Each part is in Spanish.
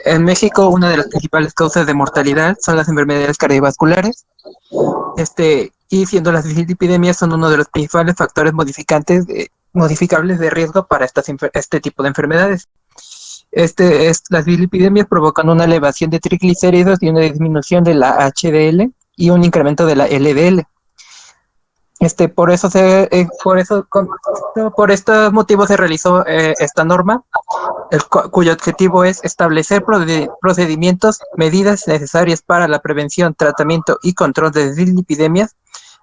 En México, una de las principales causas de mortalidad son las enfermedades cardiovasculares, y siendo las dislipidemias son uno de los principales factores modificables de riesgo para este tipo de enfermedades. Las dislipidemias provocan una elevación de triglicéridos y una disminución de la HDL y un incremento de la LDL. Por estos motivos se realizó esta norma, cuyo objetivo es establecer procedimientos, medidas necesarias para la prevención, tratamiento y control de dislipidemias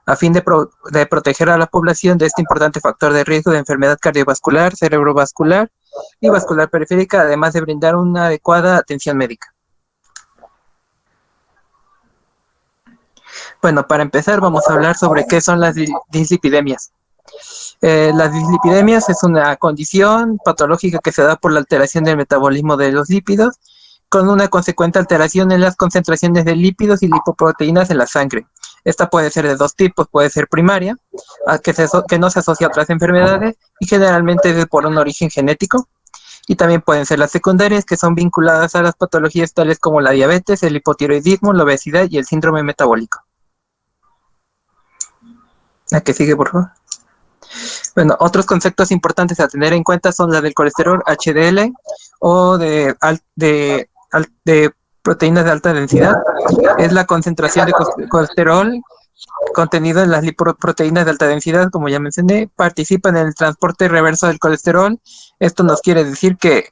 a fin de proteger a la población de este importante factor de riesgo de enfermedad cardiovascular, cerebrovascular y vascular periférica, además de brindar una adecuada atención médica. Bueno, para empezar vamos a hablar sobre qué son las dislipidemias. Las dislipidemias es una condición patológica que se da por la alteración del metabolismo de los lípidos, con una consecuente alteración en las concentraciones de lípidos y lipoproteínas en la sangre. Esta puede ser de dos tipos, puede ser primaria, que no se asocia a otras enfermedades y generalmente es por un origen genético, y también pueden ser las secundarias, que son vinculadas a las patologías tales como la diabetes, el hipotiroidismo, la obesidad y el síndrome metabólico. ¿La que sigue, por favor? Bueno, otros conceptos importantes a tener en cuenta son la del colesterol HDL o de proteínas de alta densidad. Es la concentración de colesterol contenido en las lipoproteínas de alta densidad, como ya mencioné, participan en el transporte reverso del colesterol. Esto nos quiere decir que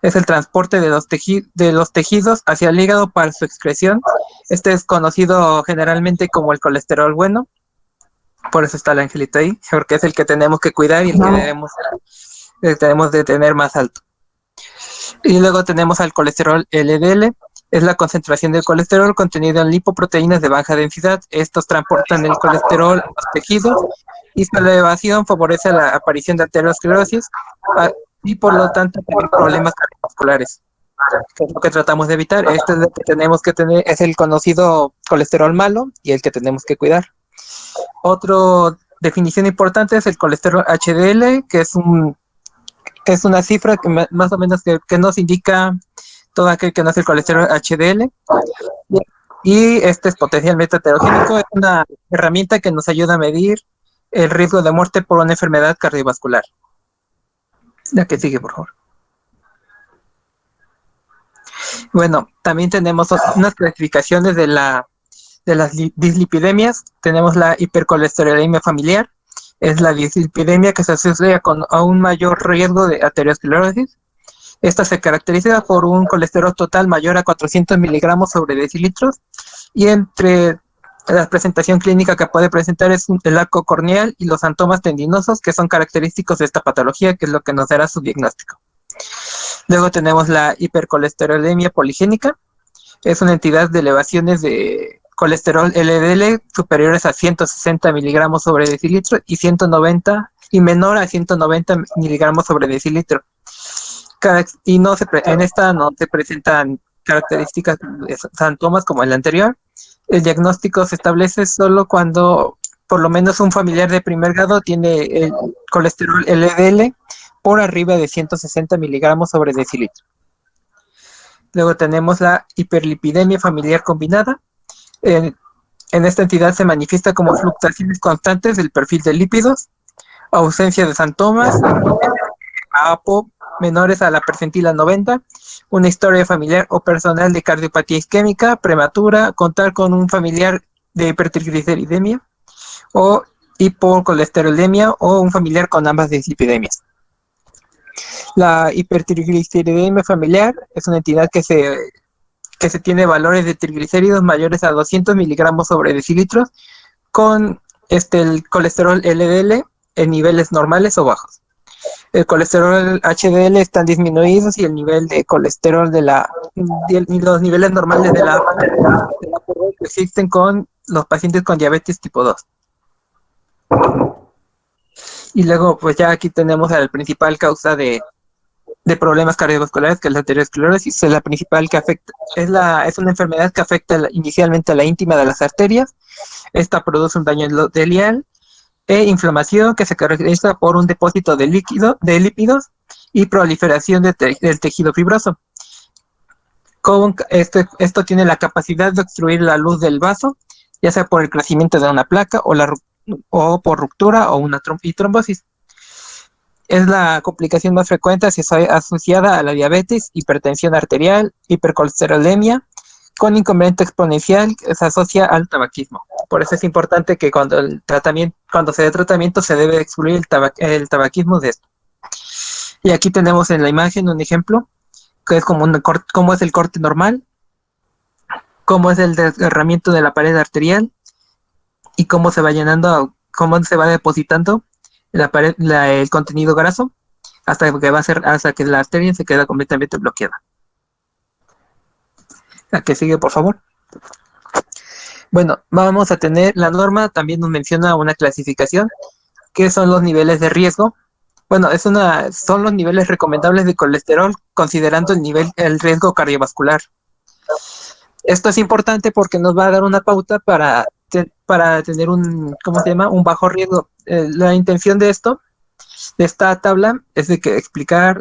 es el transporte de los tejidos hacia el hígado para su excreción. Este es conocido generalmente como el colesterol bueno. Por eso está el angelito ahí, porque es el que tenemos que cuidar y el que debemos de tener más alto. Y luego tenemos al colesterol LDL, es la concentración del colesterol contenido en lipoproteínas de baja densidad. Estos transportan el colesterol a los tejidos y su elevación favorece la aparición de aterosclerosis y por lo tanto problemas cardiovasculares, que es lo que tratamos de evitar. Este es lo que tenemos que tener, es el conocido colesterol malo y el que tenemos que cuidar. Otra definición importante es el colesterol HDL, que es una cifra que más o menos que nos indica todo aquel que no es el colesterol HDL. Y este es potencialmente heterogénico, es una herramienta que nos ayuda a medir el riesgo de muerte por una enfermedad cardiovascular. La que sigue, por favor. Bueno, también tenemos unas clasificaciones de las dislipidemias. Tenemos la hipercolesterolemia familiar, es la dislipidemia que se asocia a un mayor riesgo de aterosclerosis. Esta se caracteriza por un colesterol total mayor a 400 miligramos sobre decilitros, y entre la presentación clínica que puede presentar es el arco corneal y los antomas tendinosos, que son característicos de esta patología, que es lo que nos dará su diagnóstico. Luego tenemos la hipercolesterolemia poligénica, es una entidad de elevaciones de colesterol LDL superiores a 160 miligramos sobre decilitro y menor a 190 miligramos sobre decilitro. Y en esta no se presentan características de síntomas como el anterior. El diagnóstico se establece solo cuando por lo menos un familiar de primer grado tiene el colesterol LDL por arriba de 160 miligramos sobre decilitro. Luego tenemos la hiperlipidemia familiar combinada. En esta entidad se manifiesta como fluctuaciones constantes del perfil de lípidos, ausencia de síntomas, APO menores a la percentila 90, una historia familiar o personal de cardiopatía isquémica prematura, contar con un familiar de hipertrigliceridemia o hipocolesterolemia o un familiar con ambas dislipidemias. La hipertrigliceridemia familiar es una entidad que se tiene valores de triglicéridos mayores a 200 miligramos sobre decilitros con el colesterol LDL en niveles normales o bajos. El colesterol HDL están disminuidos y el nivel de colesterol los niveles normales de la existen con los pacientes con diabetes tipo 2. Y luego, pues ya aquí tenemos la principal causa de problemas cardiovasculares, que es la aterosclerosis. Es la principal que afecta, es una enfermedad que afecta inicialmente a la íntima de las arterias. Esta produce un daño endotelial e inflamación que se caracteriza por un depósito de lípidos y proliferación del tejido fibroso. Esto tiene la capacidad de obstruir la luz del vaso, ya sea por el crecimiento de una placa o por ruptura o una trombosis. Es la complicación más frecuente asociada a la diabetes, hipertensión arterial, hipercolesterolemia, con incremento exponencial que se asocia al tabaquismo. Por eso es importante que cuando se dé tratamiento se debe excluir el tabaquismo de esto. Y aquí tenemos en la imagen un ejemplo, que es cómo es el corte normal, cómo es el desgarramiento de la pared arterial y cómo se va llenando, cómo se va depositando el contenido graso hasta que la arteria se queda completamente bloqueada. La que sigue, por favor. Bueno, vamos a tener, la norma también nos menciona una clasificación, que son los niveles de riesgo. Bueno, son los niveles recomendables de colesterol, considerando el riesgo cardiovascular. Esto es importante porque nos va a dar una pauta para tener ¿cómo se llama? Un bajo riesgo. La intención de esta tabla es de explicar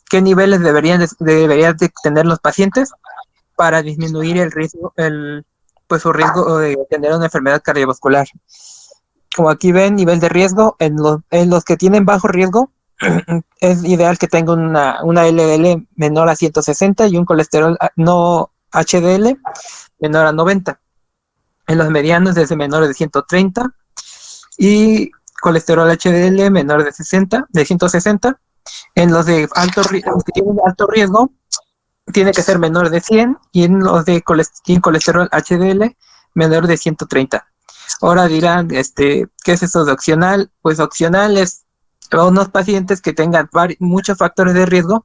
qué niveles deberían de tener los pacientes para disminuir el riesgo, pues su riesgo de tener una enfermedad cardiovascular. Como aquí ven, nivel de riesgo, en los que tienen bajo riesgo, es ideal que tenga una LDL menor a 160 y un colesterol no HDL menor a 90. En los medianos desde menores de 130 y colesterol HDL menor de 160. En los de los que tienen alto riesgo, tiene que ser menor de 100 y en los de colesterol HDL menor de 130. Ahora dirán, ¿qué es eso de opcional? Pues opcional es unos pacientes que tengan muchos factores de riesgo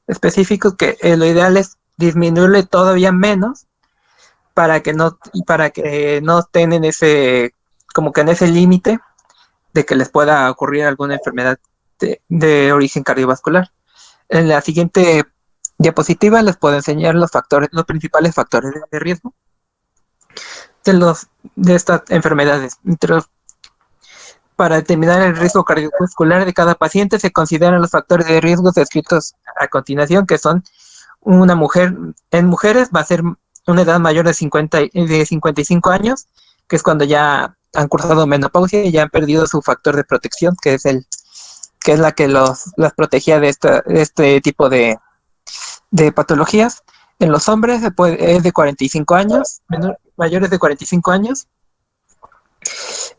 específicos que lo ideal es disminuirle todavía menos para que no estén como que en ese límite de que les pueda ocurrir alguna enfermedad de origen cardiovascular. En la siguiente diapositiva les puedo enseñar los principales factores de riesgo de estas enfermedades. Para determinar el riesgo cardiovascular de cada paciente se consideran los factores de riesgo descritos a continuación, que son en mujeres va a ser una edad mayor de 55 años, que es cuando ya han cursado menopausia y ya han perdido su factor de protección, que es la que las protegía de este tipo de patologías. En los hombres es de 45 años, mayores de 45 años.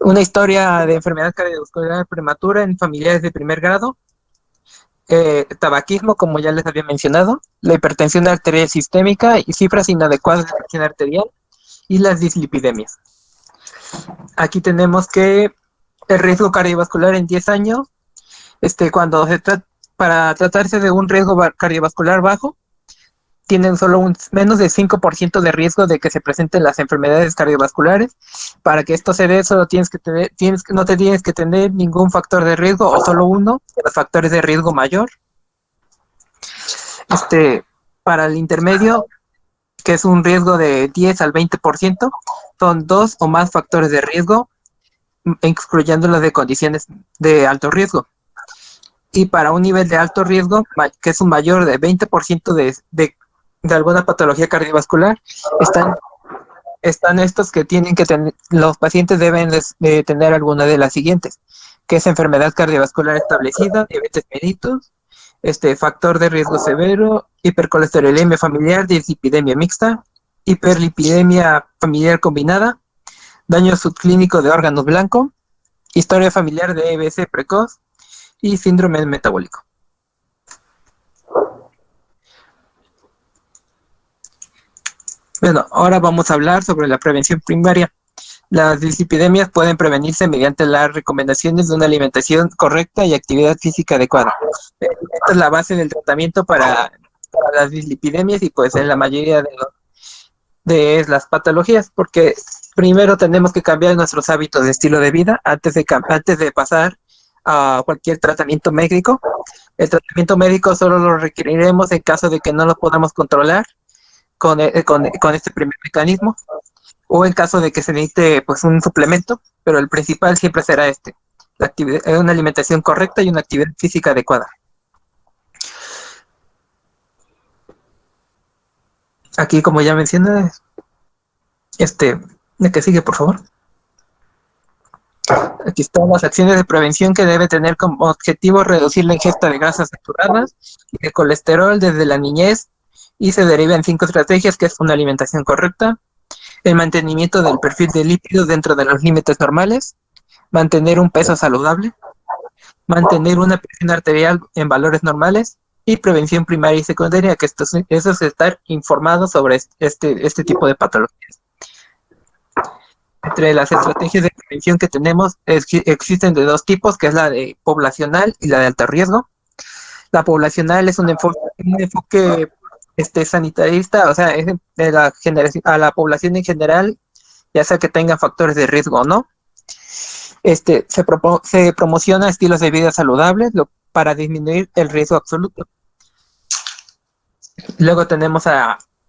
Una historia de enfermedad cardiovascular prematura en familiares de primer grado. Tabaquismo, como ya les había mencionado, la hipertensión arterial sistémica y cifras inadecuadas de presión arterial y las dislipidemias. Aquí tenemos que el riesgo cardiovascular en 10 años, para tratarse de un riesgo cardiovascular bajo, tienen solo menos de 5% de riesgo de que se presenten las enfermedades cardiovasculares. Para que esto se dé, solo no te tienes que tener ningún factor de riesgo o solo uno de los factores de riesgo mayor. Para el intermedio, que es un riesgo de 10 al 20%, son 2 o más factores de riesgo, excluyendo los de condiciones de alto riesgo. Y para un nivel de alto riesgo, que es un mayor de 20% de alguna patología cardiovascular, están estos que tienen que tener, los pacientes deben de tener alguna de las siguientes, que es enfermedad cardiovascular establecida, diabetes mellitus, factor de riesgo severo, hipercolesterolemia familiar, dislipidemia mixta, hiperlipidemia familiar combinada, daño subclínico de órganos blancos, historia familiar de EBC precoz y síndrome metabólico. Bueno, ahora vamos a hablar sobre la prevención primaria. Las dislipidemias pueden prevenirse mediante las recomendaciones de una alimentación correcta y actividad física adecuada. Esta es la base del tratamiento para las dislipidemias y pues en la mayoría de las patologías, porque primero tenemos que cambiar nuestros hábitos de estilo de vida antes de pasar a cualquier tratamiento médico. El tratamiento médico solo lo requeriremos en caso de que no lo podamos controlar con este primer mecanismo, o en caso de que se necesite pues un suplemento, pero el principal siempre será una alimentación correcta y una actividad física adecuada. Aquí, como ya mencioné, ¿de qué sigue, por favor? Aquí están las acciones de prevención que debe tener como objetivo reducir la ingesta de grasas saturadas y de colesterol desde la niñez y se deriva en 5 estrategias, que es una alimentación correcta, el mantenimiento del perfil de lípidos dentro de los límites normales, mantener un peso saludable, mantener una presión arterial en valores normales y prevención primaria y secundaria, que eso es estar informado sobre este tipo de patologías. Entre las estrategias de prevención que tenemos existen de 2 tipos, que es la de poblacional y la de alto riesgo. La poblacional es un enfoque sanitarista, o sea, es de a la población en general, ya sea que tengan factores de riesgo o no. Se promociona estilos de vida saludables para disminuir el riesgo absoluto. Luego tenemos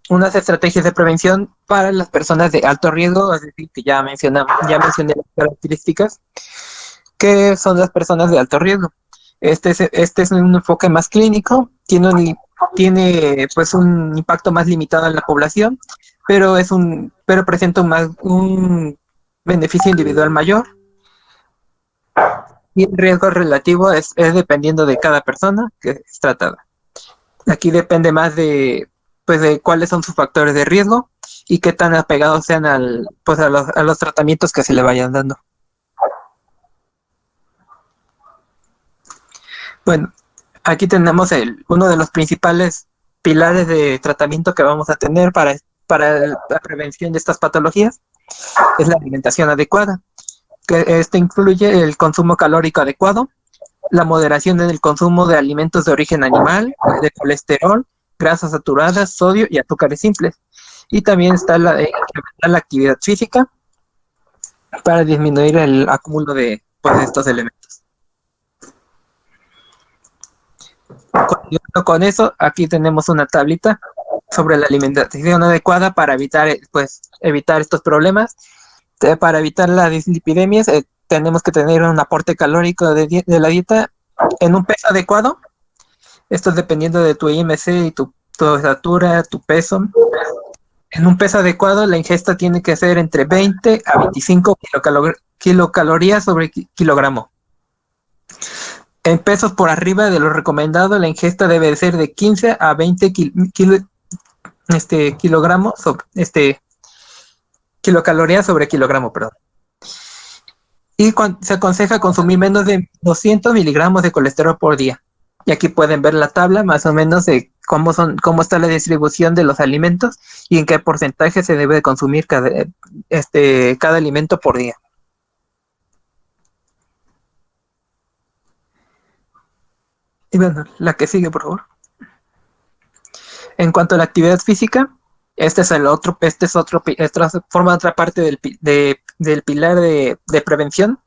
unas estrategias de prevención para las personas de alto riesgo, es decir, que ya mencioné las características, que son las personas de alto riesgo. Este es un enfoque más clínico, tiene pues un impacto más limitado en la población, pero presenta un beneficio individual mayor, y el riesgo relativo es dependiendo de cada persona que es tratada. Aquí depende más pues de cuáles son sus factores de riesgo y qué tan apegados sean pues a los tratamientos que se le vayan dando. Bueno, aquí tenemos uno de los principales pilares de tratamiento que vamos a tener para la prevención de estas patologías, es la alimentación adecuada, que este incluye el consumo calórico adecuado, la moderación en el consumo de alimentos de origen animal, de colesterol, grasas saturadas, sodio y azúcares simples. Y también está la de incrementar la actividad física para disminuir el acúmulo de pues, estos elementos. Con eso, aquí tenemos una tablita sobre la alimentación adecuada para evitar estos problemas. Para evitar las dislipidemias, tenemos que tener un aporte calórico de la dieta en un peso adecuado. Esto es dependiendo de tu IMC y tu estatura, tu peso. En un peso adecuado, la ingesta tiene que ser entre 20 a 25 kilocalorías sobre kilogramo. En pesos por arriba de lo recomendado, la ingesta debe ser de 15 a 20 kilogramos, kilocalorías sobre kilogramo, perdón. Y se aconseja consumir menos de 200 miligramos de colesterol por día. Y aquí pueden ver la tabla más o menos de cómo está la distribución de los alimentos y en qué porcentaje se debe de consumir cada alimento por día. Y bueno, la que sigue, por favor. En cuanto a la actividad física, esta forma otra parte del pilar de prevención,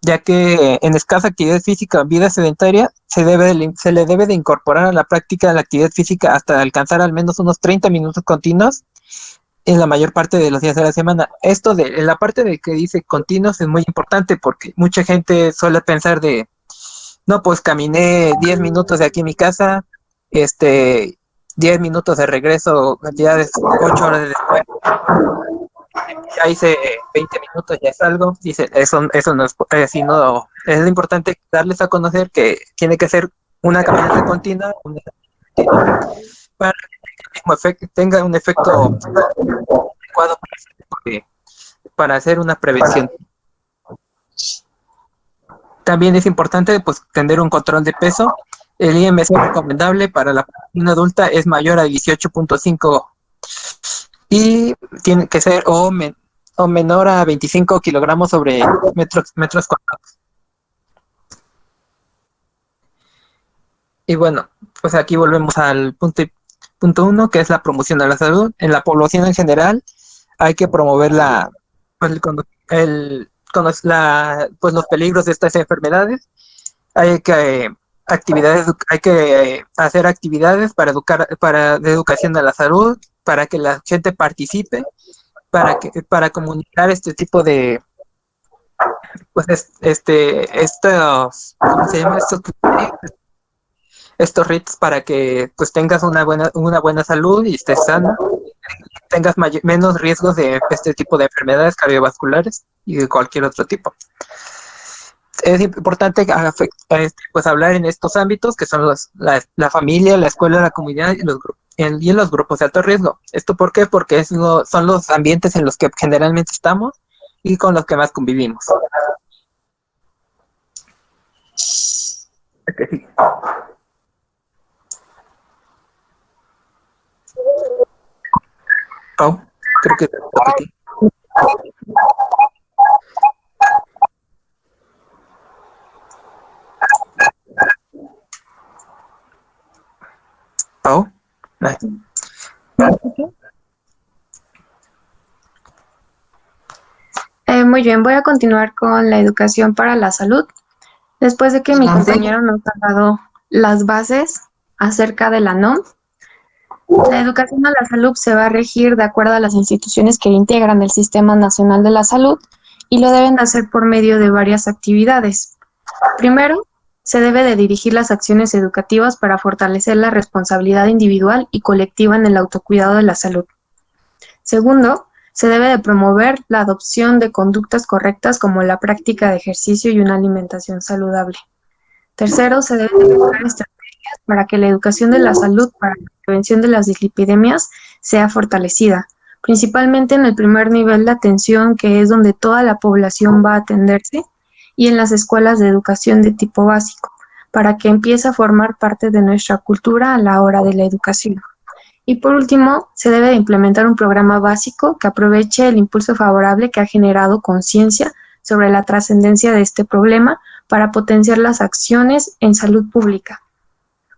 ya que en escasa actividad física o vida sedentaria se le debe de incorporar a la práctica de la actividad física hasta alcanzar al menos unos 30 minutos continuos en la mayor parte de los días de la semana. Esto en la parte de que dice continuos es muy importante porque mucha gente suele pensar no, pues caminé 10 minutos de aquí en mi casa, 10 minutos de regreso, ya 8 horas después, ya hice 20 minutos, ya es algo. Dice, eso no es así, no. Es importante darles a conocer que tiene que ser una caminata continua, para que tenga un efecto adecuado para hacer una prevención. También es importante pues tener un control de peso. El IMC recomendable para la población adulta es mayor a 18.5 y tiene que ser o menor a 25 kilogramos sobre metros cuadrados. Y bueno, pues aquí volvemos al punto 1, que es la promoción de la salud. En la población en general hay que promover pues, los peligros de estas enfermedades. Hay que hay que hacer actividades de educación a la salud, para que la gente participe, para comunicar este tipo de, pues, ¿cómo se llama? Estos estos RITs para que pues tengas una buena salud y estés sana, tengas menos riesgos de este tipo de enfermedades cardiovasculares y de cualquier otro tipo. Es importante pues hablar en estos ámbitos que son la familia, la escuela, la comunidad y y en los grupos de alto riesgo. ¿Esto por qué? Porque son los ambientes en los que generalmente estamos y con los que más convivimos. Okay. Pau, creo que te toca a ti. Pau. Ay. Muy bien, voy a continuar con la educación para la salud. Después de que mi compañero nos ha dado las bases acerca de la NOM, la educación a la salud se va a regir de acuerdo a las instituciones que integran el Sistema Nacional de la Salud y lo deben de hacer por medio de varias actividades. Primero, se debe de dirigir las acciones educativas para fortalecer la responsabilidad individual y colectiva en el autocuidado de la salud. Segundo, se debe de promover la adopción de conductas correctas como la práctica de ejercicio y una alimentación saludable. Tercero, se deben de buscar estrategias para que la educación de la salud para la prevención de las dislipidemias sea fortalecida, principalmente en el primer nivel de atención, que es donde toda la población va a atenderse, y en las escuelas de educación de tipo básico, para que empiece a formar parte de nuestra cultura a la hora de la educación. Y por último, se debe de implementar un programa básico que aproveche el impulso favorable que ha generado conciencia sobre la trascendencia de este problema para potenciar las acciones en salud pública.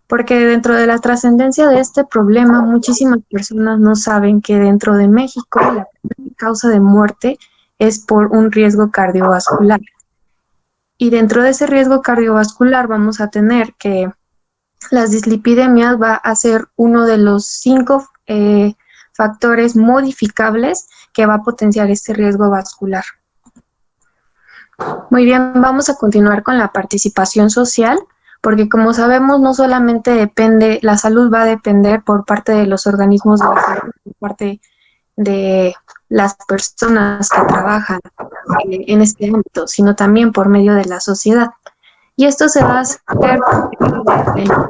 Porque dentro de la trascendencia de este problema, muchísimas personas no saben que dentro de México la primera causa de muerte es por un riesgo cardiovascular. Y dentro de ese riesgo cardiovascular vamos a tener que las dislipidemias va a ser uno de los 5 factores modificables que va a potenciar este riesgo vascular. Muy bien, vamos a continuar con la participación social, porque como sabemos, no solamente depende, la salud va a depender por parte de los organismos de la salud, por parte de las personas que trabajan en este ámbito, sino también por medio de la sociedad. Y esto se va a hacer de la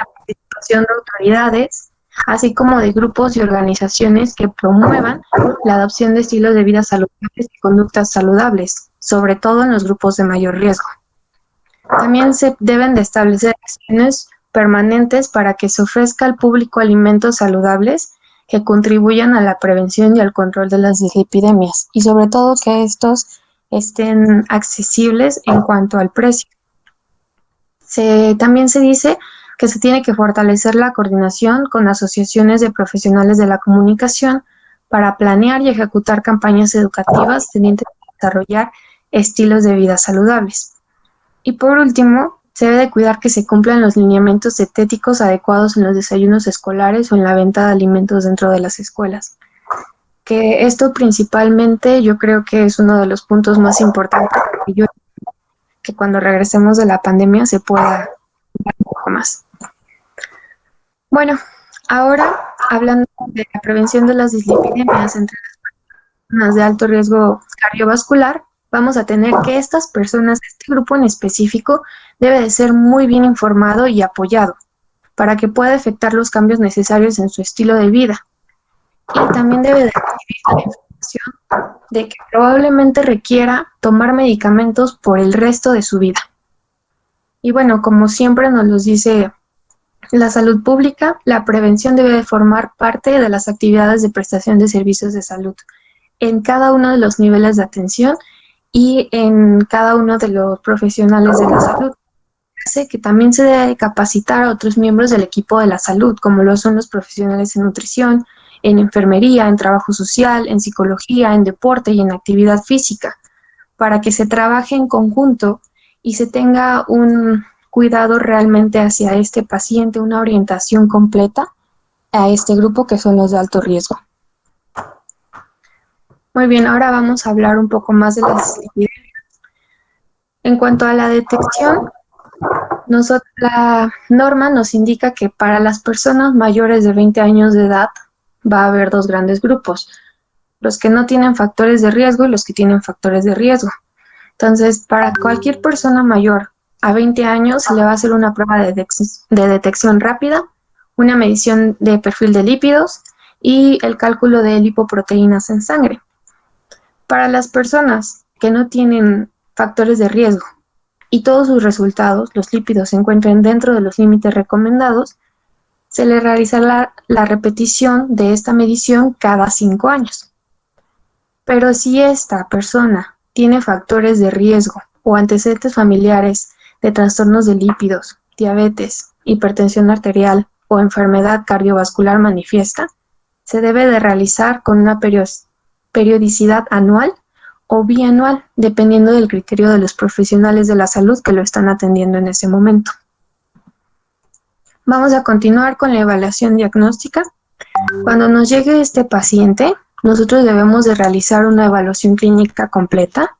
participación de autoridades, así como de grupos y organizaciones que promuevan la adopción de estilos de vida saludables y conductas saludables, sobre todo en los grupos de mayor riesgo. También se deben de establecer acciones permanentes para que se ofrezca al público alimentos saludables que contribuyan a la prevención y al control de las dislipidemias, y sobre todo que estos estén accesibles en cuanto al precio. También se dice que se tiene que fortalecer la coordinación con asociaciones de profesionales de la comunicación para planear y ejecutar campañas educativas tendientes a desarrollar estilos de vida saludables. Y por último, se debe de cuidar que se cumplan los lineamientos dietéticos adecuados en los desayunos escolares o en la venta de alimentos dentro de las escuelas. Que esto principalmente yo creo que es uno de los puntos más importantes que cuando regresemos de la pandemia se pueda un poco más. Bueno, ahora hablando de la prevención de las dislipidemias entre las personas de alto riesgo cardiovascular, vamos a tener que estas personas, este grupo en específico, debe de ser muy bien informado y apoyado para que pueda efectuar los cambios necesarios en su estilo de vida. Y también debe de recibir la información de que probablemente requiera tomar medicamentos por el resto de su vida. Y bueno, como siempre nos los dice la salud pública, la prevención debe de formar parte de las actividades de prestación de servicios de salud en cada uno de los niveles de atención y en cada uno de los profesionales de la salud. Hace que también se debe capacitar a otros miembros del equipo de la salud, como lo son los profesionales en nutrición, en enfermería, en trabajo social, en psicología, en deporte y en actividad física, para que se trabaje en conjunto y se tenga un cuidado realmente hacia este paciente, una orientación completa a este grupo que son los de alto riesgo. Muy bien, ahora vamos a hablar un poco más de las dislipidemias. En cuanto a la detección, La norma nos indica que para las personas mayores de 20 años de edad va a haber dos grandes grupos, los que no tienen factores de riesgo y los que tienen factores de riesgo. Entonces, para cualquier persona mayor a 20 años se le va a hacer una prueba de detección rápida, una medición de perfil de lípidos y el cálculo de lipoproteínas en sangre. Para las personas que no tienen factores de riesgo y todos sus resultados, los lípidos, se encuentren dentro de los límites recomendados, se le realizará la repetición de esta medición cada 5 años. Pero si esta persona tiene factores de riesgo o antecedentes familiares de trastornos de lípidos, diabetes, hipertensión arterial o enfermedad cardiovascular manifiesta, se debe de realizar con una periodicidad anual o bianual, dependiendo del criterio de los profesionales de la salud que lo están atendiendo en ese momento. Vamos a continuar con la evaluación diagnóstica. Cuando nos llegue este paciente, nosotros debemos de realizar una evaluación clínica completa,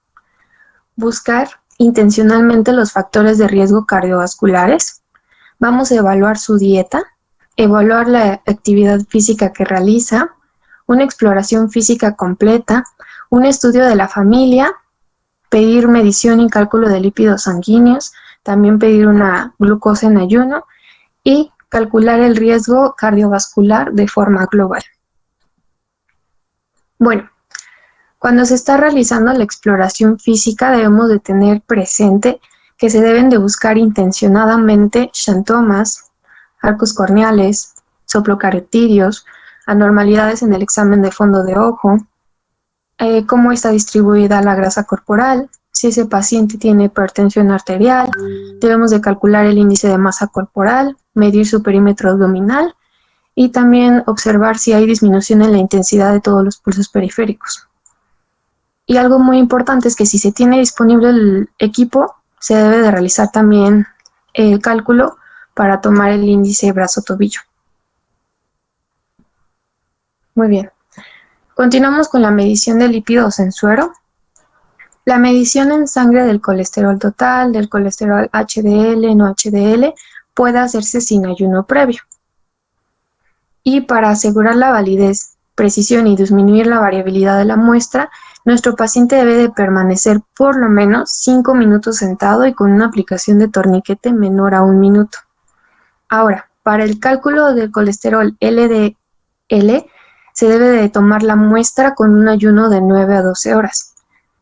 buscar intencionalmente los factores de riesgo cardiovasculares, vamos a evaluar su dieta, evaluar la actividad física que realiza, una exploración física completa, un estudio de la familia, pedir medición y cálculo de lípidos sanguíneos, también pedir una glucosa en ayuno y calcular el riesgo cardiovascular de forma global. Bueno, cuando se está realizando la exploración física debemos de tener presente que se deben de buscar intencionadamente xantomas, arcos corneales, soplocarotidios, anormalidades en el examen de fondo de ojo, cómo está distribuida la grasa corporal, si ese paciente tiene hipertensión arterial, debemos de calcular el índice de masa corporal, medir su perímetro abdominal y también observar si hay disminución en la intensidad de todos los pulsos periféricos. Y algo muy importante es que si se tiene disponible el equipo, se debe de realizar también el cálculo para tomar el índice brazo-tobillo. Muy bien. Continuamos con la medición de lípidos en suero. La medición en sangre del colesterol total, del colesterol HDL, no HDL, puede hacerse sin ayuno previo. Y para asegurar la validez, precisión y disminuir la variabilidad de la muestra, nuestro paciente debe de permanecer por lo menos 5 minutos sentado y con una aplicación de torniquete menor a 1 minuto. Ahora, para el cálculo del colesterol LDL, se debe de tomar la muestra con un ayuno de 9 a 12 horas.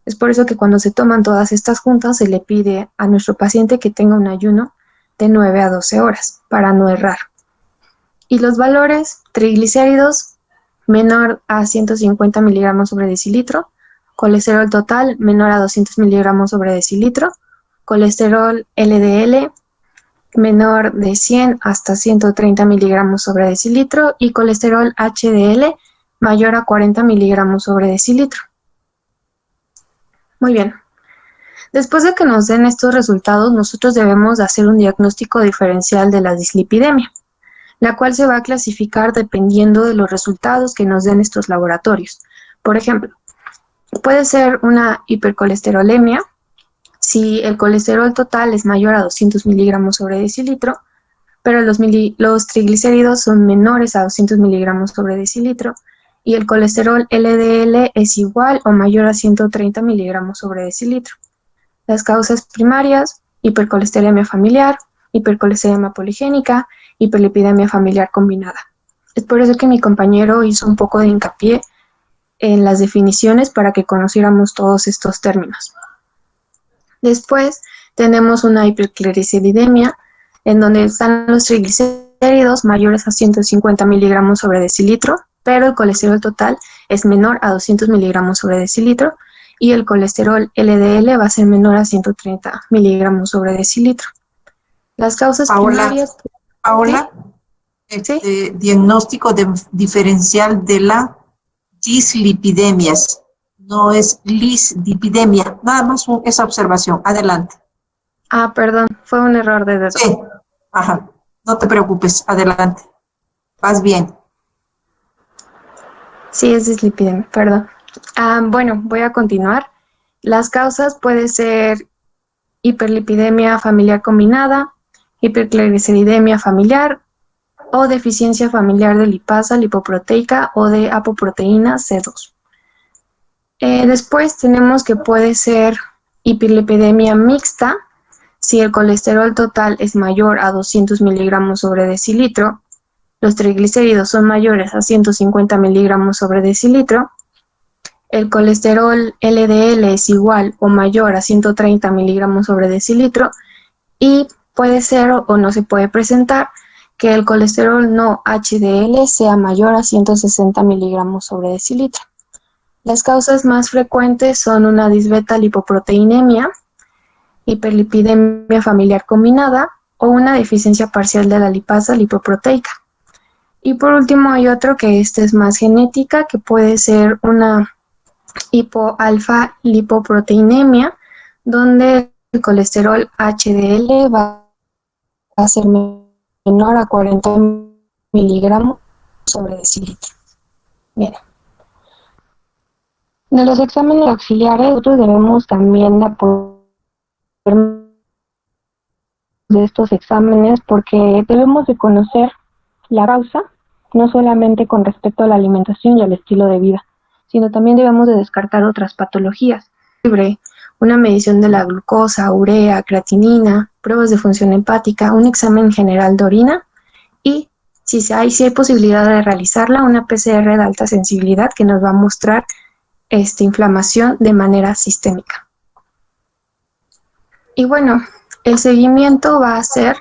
Es por eso que cuando se toman todas estas juntas, se le pide a nuestro paciente que tenga un ayuno de 9 a 12 horas para no errar. Y los valores: triglicéridos menor a 150 miligramos sobre decilitro, colesterol total menor a 200 miligramos sobre decilitro, colesterol LDL menor de 100 hasta 130 miligramos sobre decilitro y colesterol HDL mayor a 40 miligramos sobre decilitro. Muy bien. Después de que nos den estos resultados, nosotros debemos de hacer un diagnóstico diferencial de la dislipidemia, la cual se va a clasificar dependiendo de los resultados que nos den estos laboratorios. Por ejemplo, puede ser una hipercolesterolemia si el colesterol total es mayor a 200 miligramos sobre decilitro, pero los triglicéridos son menores a 200 miligramos sobre decilitro y el colesterol LDL es igual o mayor a 130 miligramos sobre decilitro. Las causas primarias: hipercolestelemia familiar, hipercolestelemia poligénica, hiperlipidemia familiar combinada. Es por eso que mi compañero hizo un poco de hincapié en las definiciones para que conociéramos todos estos términos. Después tenemos una hipergliceridemia, en donde están los triglicéridos mayores a 150 miligramos sobre decilitro, pero el colesterol total es menor a 200 miligramos sobre decilitro y el colesterol LDL va a ser menor a 130 miligramos sobre decilitro. Las causas primarias... Paola, ¿Sí? Diagnóstico diferencial de la dislipidemias, no es dislipidemia, nada más esa observación. Adelante. Ah, perdón, fue un error de dedo. Sí, ajá, no te preocupes, adelante. Vas bien. Sí, es dislipidemia, perdón. Bueno, voy a continuar. Las causas pueden ser hiperlipidemia familiar combinada, hipertrigliceridemia familiar o deficiencia familiar de lipasa lipoproteica o de apoproteína C2. Después tenemos que puede ser hiperlipidemia mixta si el colesterol total es mayor a 200 miligramos sobre decilitro, los triglicéridos son mayores a 150 miligramos sobre decilitro, el colesterol LDL es igual o mayor a 130 miligramos sobre decilitro y puede ser o no se puede presentar que el colesterol no HDL sea mayor a 160 miligramos sobre decilitro. Las causas más frecuentes son una disbeta lipoproteinemia, hiperlipidemia familiar combinada o una deficiencia parcial de la lipasa lipoproteica. Y por último hay otro que es más genética, que puede ser una hipoalfa lipoproteinemia, donde el colesterol HDL va a ser menor a 40 miligramos sobre decilitro. Bien. De los exámenes auxiliares, nosotros debemos también de apoyar de estos exámenes porque debemos de conocer la causa, no solamente con respecto a la alimentación y al estilo de vida, sino también debemos de descartar otras patologías. Una medición de la glucosa, urea, creatinina, pruebas de función hepática, un examen general de orina y, si hay posibilidad de realizarla, una PCR de alta sensibilidad que nos va a mostrar inflamación de manera sistémica. Y bueno, el seguimiento va a ser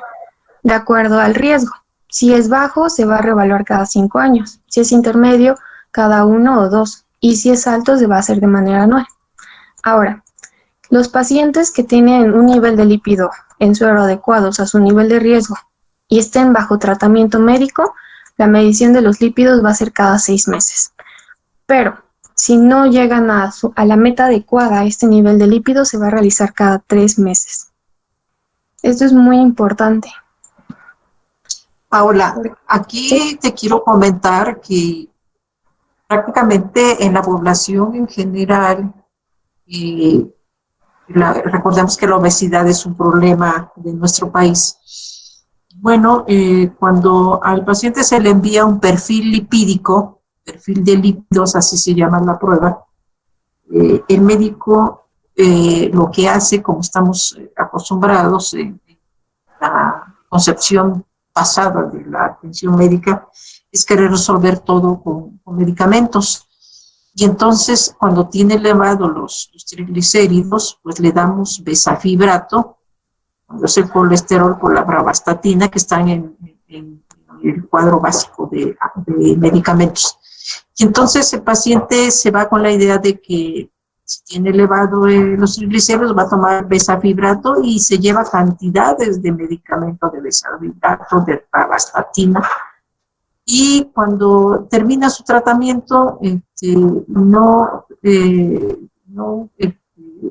de acuerdo al riesgo. Si es bajo, se va a reevaluar cada 5 años. Si es intermedio, cada 1 o 2. Y si es alto, se va a hacer de manera anual. Ahora, los pacientes que tienen un nivel de lípido en suero adecuados a su nivel de riesgo y estén bajo tratamiento médico, la medición de los lípidos va a ser cada 6 meses. Pero, si no llegan a la meta adecuada a este nivel de lípidos, se va a realizar cada 3 meses. Esto es muy importante. Paola, aquí te quiero comentar que prácticamente en la población en general, recordemos que la obesidad es un problema de nuestro país. Bueno, cuando al paciente se le envía un perfil lipídico, perfil de lípidos, así se llama la prueba, el médico lo que hace, como estamos acostumbrados en la concepción pasada de la atención médica, es querer resolver todo con medicamentos. Y entonces, cuando tiene elevados los triglicéridos, pues le damos besafibrato, cuando es el colesterol por la bravastatina, que están en el cuadro básico de medicamentos. Y entonces el paciente se va con la idea de que si tiene elevado los triglicéridos va a tomar besafibrato y se lleva cantidades de medicamento de besafibrato, de bravastatina. Y cuando termina su tratamiento, no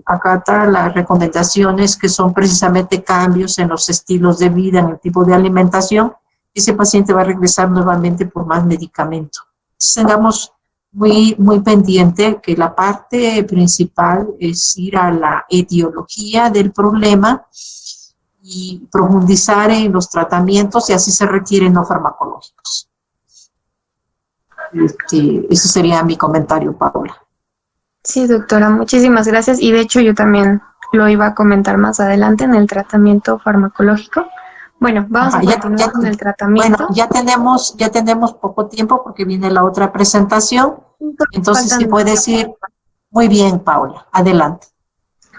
acata las recomendaciones que son precisamente cambios en los estilos de vida, en el tipo de alimentación, ese paciente va a regresar nuevamente por más medicamento. Tengamos muy pendiente que la parte principal es ir a la etiología del problema y profundizar en los tratamientos y así se requieren no farmacológicos. Ese sería mi comentario, Paola. Sí, doctora, muchísimas gracias. Y de hecho yo también lo iba a comentar más adelante en el tratamiento farmacológico. Bueno, vamos a continuar con el tratamiento. Bueno, ya tenemos poco tiempo porque viene la otra presentación. Entonces, si puedes ir. Muy bien, Paola, adelante.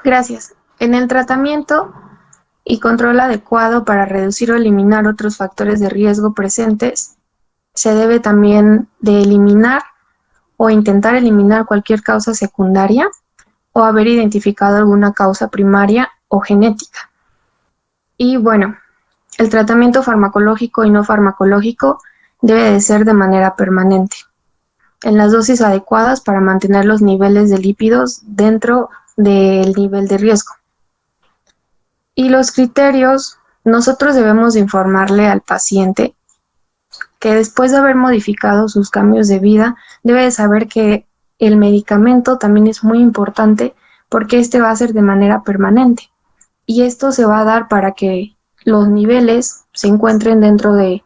Gracias. En el tratamiento y control adecuado para reducir o eliminar otros factores de riesgo presentes, se debe también de eliminar o intentar eliminar cualquier causa secundaria o haber identificado alguna causa primaria o genética. Y bueno, el tratamiento farmacológico y no farmacológico debe de ser de manera permanente, en las dosis adecuadas para mantener los niveles de lípidos dentro del nivel de riesgo. Y los criterios, nosotros debemos de informarle al paciente que después de haber modificado sus cambios de vida, debe de saber que el medicamento también es muy importante porque este va a ser de manera permanente. Y esto se va a dar para que los niveles se encuentren dentro de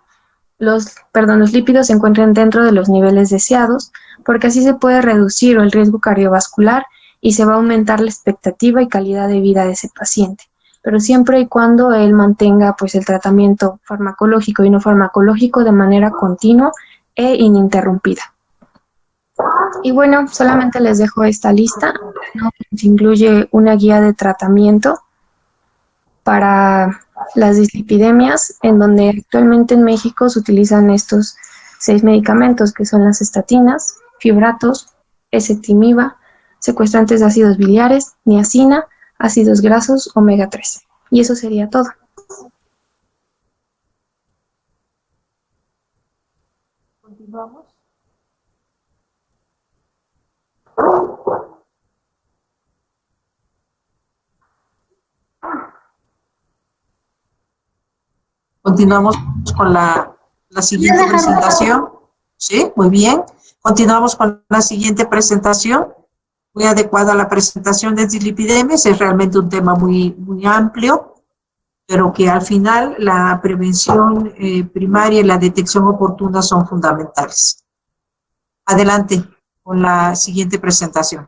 los lípidos se encuentren dentro de los niveles deseados, porque así se puede reducir el riesgo cardiovascular y se va a aumentar la expectativa y calidad de vida de ese paciente, pero siempre y cuando él mantenga pues el tratamiento farmacológico y no farmacológico de manera continua e ininterrumpida. Y bueno, solamente les dejo esta lista, ¿no? Incluye una guía de tratamiento para las dislipidemias, en donde actualmente en México se utilizan estos 6 medicamentos, que son las estatinas, fibratos, ezetimiba, secuestrantes de ácidos biliares, niacina, ácidos grasos, omega 3. Y eso sería todo. Continuamos. Continuamos con la siguiente presentación. Sí, muy bien. Continuamos con la siguiente presentación. Muy adecuada a la presentación de dislipidemias. Es realmente un tema muy amplio, pero que al final la prevención primaria y la detección oportuna son fundamentales. Adelante con la siguiente presentación.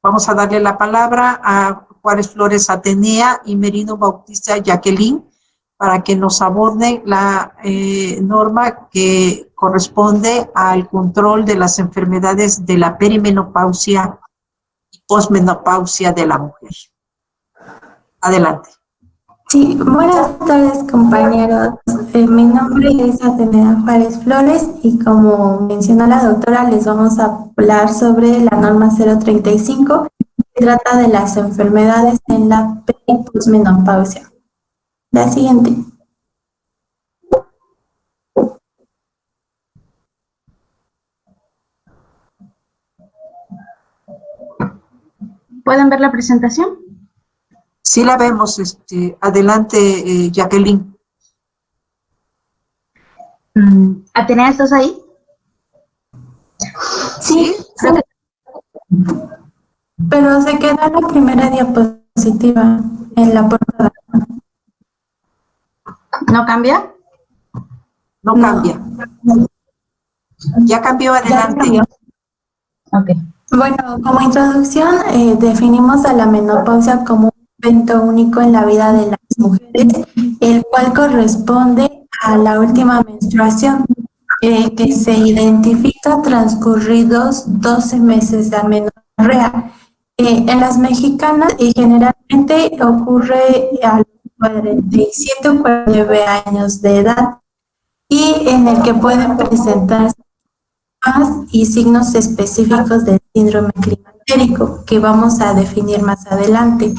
Vamos a darle la palabra a Juárez Flores Atenea y Merino Bautista Jacqueline para que nos aborden la norma que corresponde al control de las enfermedades de la perimenopausia y posmenopausia de la mujer. Adelante. Sí, buenas tardes compañeros. Mi nombre es Atenea Juárez Flores y como mencionó la doctora les vamos a hablar sobre la norma 035 que trata de las enfermedades en la posmenopausia. La siguiente. ¿Pueden ver la presentación? Sí la vemos. Adelante, Jacqueline. Atenea, ¿estás ahí? Sí, pero se queda la primera diapositiva en la portada. ¿No cambia? No cambia. Ya cambió, adelante. Ya cambió. Ok. Bueno, como introducción, definimos a la menopausia como un evento único en la vida de las mujeres, el cual corresponde a la última menstruación, que se identifica transcurridos 12 meses de amenorrea. En las mexicanas generalmente ocurre a los 47 o 49 años de edad y en el que pueden presentarse y signos específicos del síndrome climatérico que vamos a definir más adelante.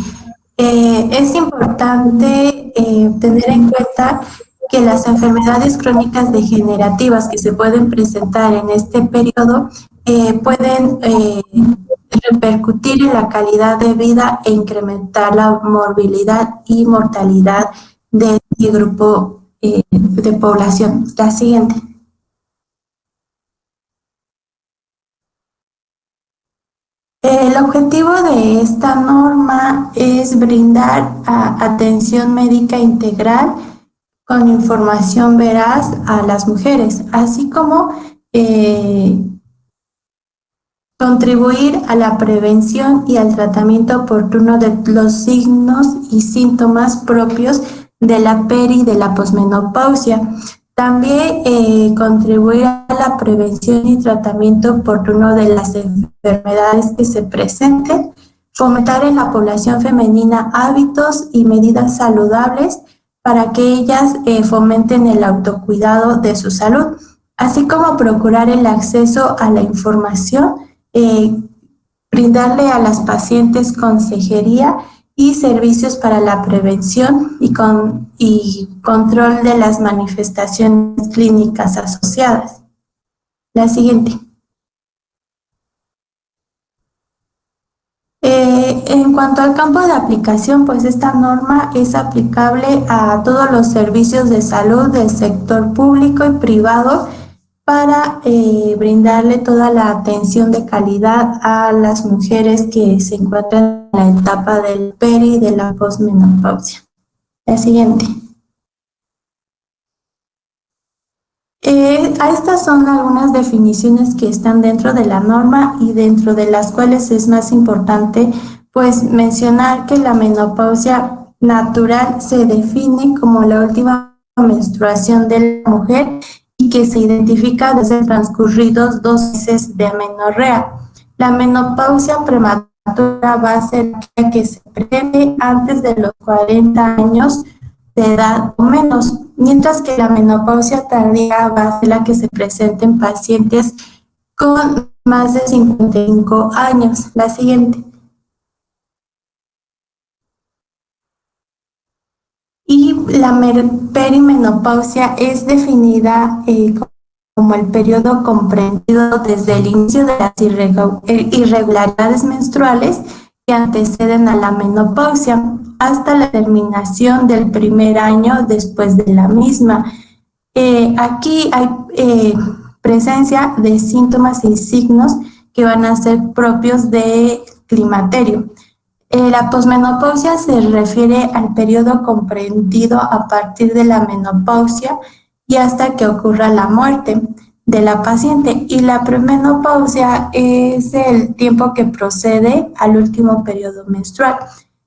Es importante tener en cuenta que las enfermedades crónicas degenerativas que se pueden presentar en este periodo pueden repercutir en la calidad de vida e incrementar la morbilidad y mortalidad de este grupo de población. La siguiente. El objetivo de esta norma es brindar atención médica integral con información veraz a las mujeres, así como contribuir a la prevención y al tratamiento oportuno de los signos y síntomas propios de la peri y de la posmenopausia. También contribuir a la prevención y tratamiento oportuno de las enfermedades que se presenten, fomentar en la población femenina hábitos y medidas saludables para que ellas fomenten el autocuidado de su salud, así como procurar el acceso a la información, brindarle a las pacientes consejería y servicios para la prevención y control de las manifestaciones clínicas asociadas. La siguiente. En cuanto al campo de aplicación, pues esta norma es aplicable a todos los servicios de salud del sector público y privado para brindarle toda la atención de calidad a las mujeres que se encuentran en la etapa del peri y de la posmenopausia. La siguiente. Estas son algunas definiciones que están dentro de la norma y dentro de las cuales es más importante pues mencionar que la menopausia natural se define como la última menstruación de la mujer y que se identifica desde transcurridos 2 meses de amenorrea. La menopausia prematura va a ser la que se prevé antes de los 40 años de edad o menos, mientras que la menopausia tardía va a ser la que se presenta en pacientes con más de 55 años. La siguiente. Y la perimenopausia es definida como el periodo comprendido desde el inicio de las irregularidades menstruales que anteceden a la menopausia hasta la terminación del primer año después de la misma. Aquí hay presencia de síntomas y signos que van a ser propios de climaterio. La posmenopausia se refiere al periodo comprendido a partir de la menopausia y hasta que ocurra la muerte de la paciente, y la premenopausia es el tiempo que procede al último periodo menstrual.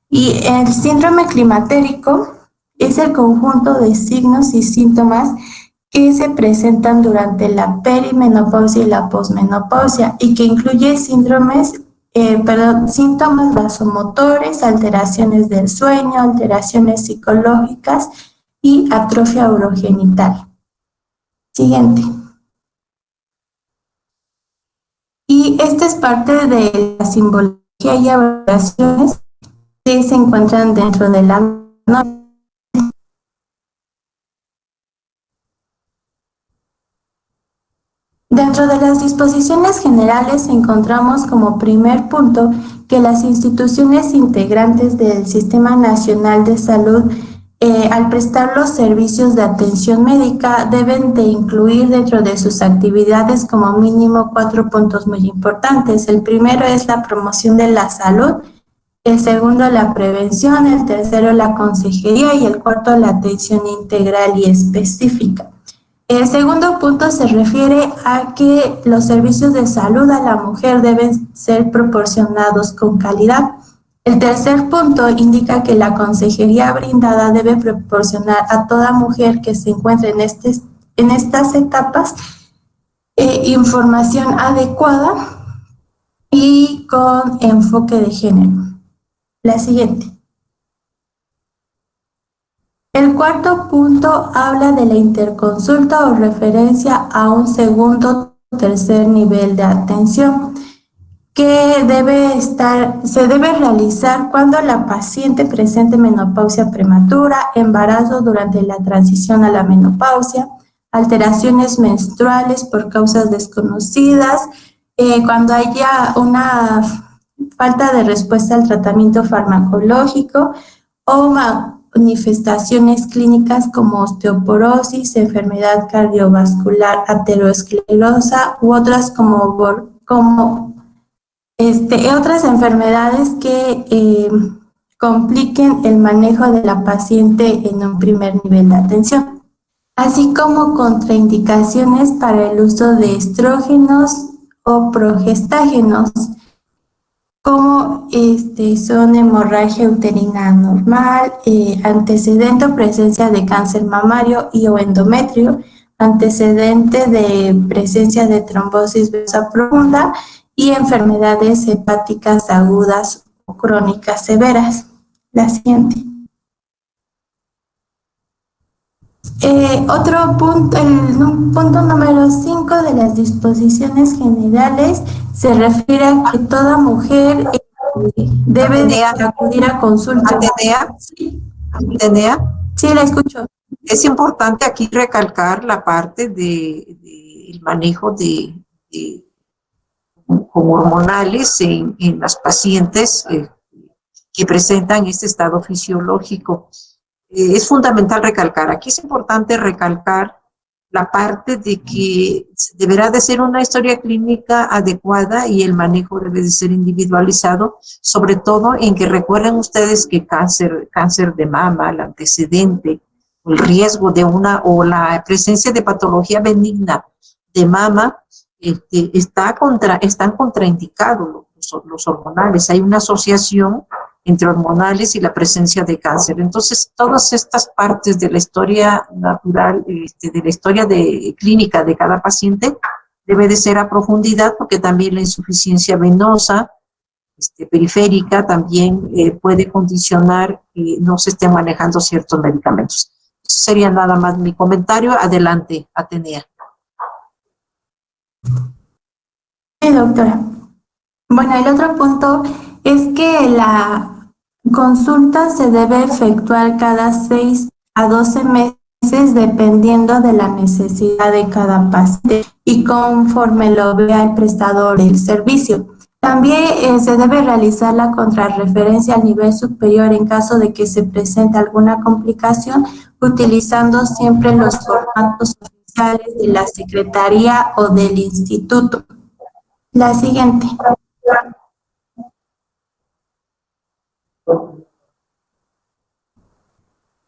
Y el síndrome climatérico es el conjunto de signos y síntomas que se presentan durante la perimenopausia y la posmenopausia y que incluye síntomas vasomotores, alteraciones del sueño, alteraciones psicológicas y atrofia urogenital. Siguiente. Y esta es parte de la simbología y evaluaciones que se encuentran dentro de la norma. Dentro de las disposiciones generales encontramos como primer punto que las instituciones integrantes del Sistema Nacional de Salud al prestar los servicios de atención médica deben de incluir dentro de sus actividades como mínimo 4 puntos muy importantes. El primero es la promoción de la salud, el segundo la prevención, el tercero la consejería y el cuarto la atención integral y específica. El segundo punto se refiere a que los servicios de salud a la mujer deben ser proporcionados con calidad. El tercer punto indica que la consejería brindada debe proporcionar a toda mujer que se encuentre en estas etapas información adecuada y con enfoque de género. La siguiente. El cuarto punto habla de la interconsulta o referencia a un segundo o tercer nivel de atención que se debe realizar cuando la paciente presente menopausia prematura, embarazo durante la transición a la menopausia, alteraciones menstruales por causas desconocidas, cuando haya una falta de respuesta al tratamiento farmacológico o manifestaciones clínicas como osteoporosis, enfermedad cardiovascular aterosclerosa u otras otras enfermedades que compliquen el manejo de la paciente en un primer nivel de atención, así como contraindicaciones para el uso de estrógenos o progestágenos, como son hemorragia uterina anormal, antecedente o presencia de cáncer mamario y o endometrio, antecedente de presencia de trombosis venosa profunda y enfermedades hepáticas agudas o crónicas severas. La siguiente. Otro punto, el punto número 5 de las disposiciones generales se refiere a que toda mujer debe de acudir a consulta. Atenea, Sí, la escucho. es importante aquí recalcar la parte del manejo de hormonales en las pacientes que presentan este estado fisiológico. Es fundamental recalcar, aquí es importante recalcar la parte de que deberá de ser una historia clínica adecuada y el manejo debe de ser individualizado, sobre todo en que recuerden ustedes que cáncer de mama, el antecedente, el riesgo de o la presencia de patología benigna de mama, están contraindicados los hormonales. Hay una asociación entre hormonales y la presencia de cáncer. Entonces, todas estas partes de la historia natural, de la historia clínica de cada paciente, debe de ser a profundidad, porque también la insuficiencia venosa periférica también puede condicionar que no se estén manejando ciertos medicamentos. Eso sería nada más mi comentario. Adelante, Atenea. Sí, doctora. Bueno, el otro punto es que la consulta se debe efectuar cada 6 a 12 meses dependiendo de la necesidad de cada paciente y conforme lo vea el prestador del servicio. También se debe realizar la contrarreferencia al nivel superior en caso de que se presente alguna complicación, utilizando siempre los formatos oficiales de la Secretaría o del Instituto. La siguiente.